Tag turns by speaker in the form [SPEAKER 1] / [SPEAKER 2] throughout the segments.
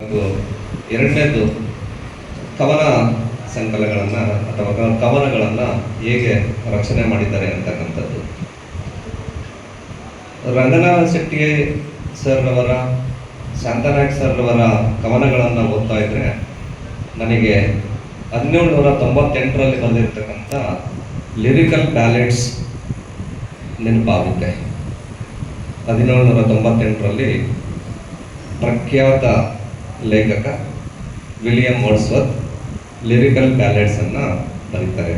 [SPEAKER 1] ಹಾಗೂ ಎರಡನೇದು ಕವನ ಸಂಕಲನಗಳನ್ನು ಅಥವಾ ಕವನಗಳನ್ನು ಹೇಗೆ ರಚನೆ ಮಾಡಿದ್ದಾರೆ ಅಂತಕ್ಕಂಥದ್ದು. ರಂಗನಾಥ ಶೆಟ್ಟಿ ಸರ್ರವರ, ಶಾಂತನಾಯಕ್ ಸರ್ರವರ ಕವನಗಳನ್ನು ಓದ್ತಾ ಇದ್ದರೆ ನನಗೆ 1798ರಲ್ಲಿ ಬಂದಿರತಕ್ಕಂಥ ಲಿರಿಕಲ್ ಬ್ಯಾಲೆಟ್ಸ್ ನೆನಪಾಗುತ್ತೆ. 1798ರಲ್ಲಿ ಪ್ರಖ್ಯಾತ ಲೇಖಕ ವಿಲಿಯಂ ವರ್ಡ್ಸ್ವರ್ತ್ ಲಿರಿಕಲ್ ಬ್ಯಾಲೆಟ್ಸನ್ನು ಬರೀತಾರೆ.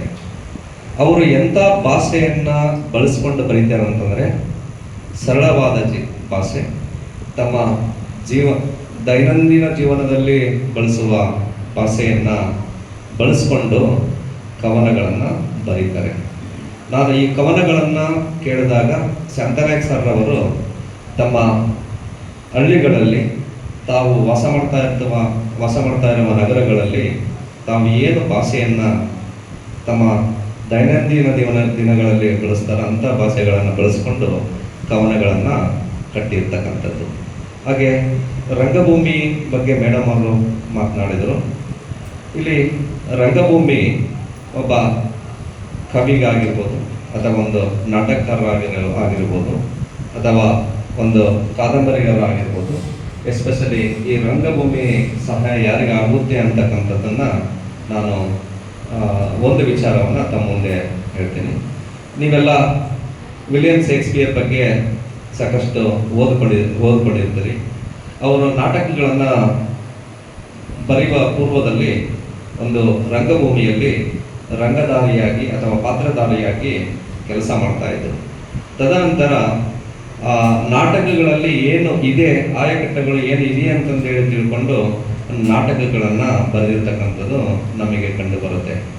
[SPEAKER 1] ಅವರು ಎಂಥ ಭಾಷೆಯನ್ನು ಬಳಸ್ಕೊಂಡು ಬರೀತಾರೆ ಅಂತಂದರೆ, ಸರಳವಾದ ಭಾಷೆ, ತಮ್ಮ ದೈನಂದಿನ ಜೀವನದಲ್ಲಿ ಬಳಸುವ ಭಾಷೆಯನ್ನು ಬಳಸ್ಕೊಂಡು ಕವನಗಳನ್ನು ಬರೀತಾರೆ. ನಾನು ಈ ಕವನಗಳನ್ನು ಕೇಳಿದಾಗ ಶಾಂತನಾಯಕ್ ಸರ್ರವರು ತಮ್ಮ ಹಳ್ಳಿಗಳಲ್ಲಿ ತಾವು ವಾಸ ಮಾಡ್ತಾ ಇರುವ ನಗರಗಳಲ್ಲಿ ತಾವು ಏನು ಭಾಷೆಯನ್ನು ತಮ್ಮ ದೈನಂದಿನ ದಿನಗಳಲ್ಲಿ ಬಳಸ್ತಾರೆ ಅಂಥ ಭಾಷೆಗಳನ್ನು ಬಳಸ್ಕೊಂಡು ಕವನಗಳನ್ನು ಕಟ್ಟಿರ್ತಕ್ಕಂಥದ್ದು. ಹಾಗೆ ರಂಗಭೂಮಿ ಬಗ್ಗೆ ಮೇಡಮ್ ಅವರು ಮಾತನಾಡಿದರು. ಇಲ್ಲಿ ರಂಗಭೂಮಿ ಒಬ್ಬ ಕವಿಗಾಗಿರ್ಬೋದು, ಅಥವಾ ಒಂದು ನಾಟಕಕಾರರಾಗಿರ್ಬೋದು, ಅಥವಾ ಒಂದು ಕಾದಂಬರಿಗಾರರಾಗಿರ್ಬೋದು, ಎಸ್ಪೆಷಲಿ ಈ ರಂಗಭೂಮಿ ಸಹಾಯ ಯಾರಿಗೆ ಆಗುತ್ತೆ ಅಂತಕ್ಕಂಥದ್ದನ್ನು ನಾನು ಒಂದು ವಿಚಾರವನ್ನು ತಮ್ಮ ಮುಂದೆ ಹೇಳ್ತೀನಿ. ನೀವೆಲ್ಲ ವಿಲಿಯಂ ಶೇಕ್ಸ್ಪಿಯರ್ ಬಗ್ಗೆ ಸಾಕಷ್ಟು ಓದ್ಕೊಂಡಿರ್ತೀರಿ. ಅವರು ನಾಟಕಗಳನ್ನು ಬರೆಯುವ ಪೂರ್ವದಲ್ಲಿ ಒಂದು ರಂಗಭೂಮಿಯಲ್ಲಿ ರಂಗಧಾರಿಯಾಗಿ ಅಥವಾ ಪಾತ್ರಧಾರಿಯಾಗಿ ಕೆಲಸ ಮಾಡ್ತಾಯಿದ್ರು. ತದನಂತರ ನಾಟಕಗಳಲ್ಲಿ ಏನು ಇದೆ, ಆಯಕಟ್ಟುಗಳು ಏನು ಇದೆ ಅಂತಂದೇಳಿ ತಿಳ್ಕೊಂಡು ನಾಟಕಗಳನ್ನು ಬರೆದಿರ್ತಕ್ಕಂಥದ್ದು ನಮಗೆ ಕಂಡು ಬರುತ್ತೆ.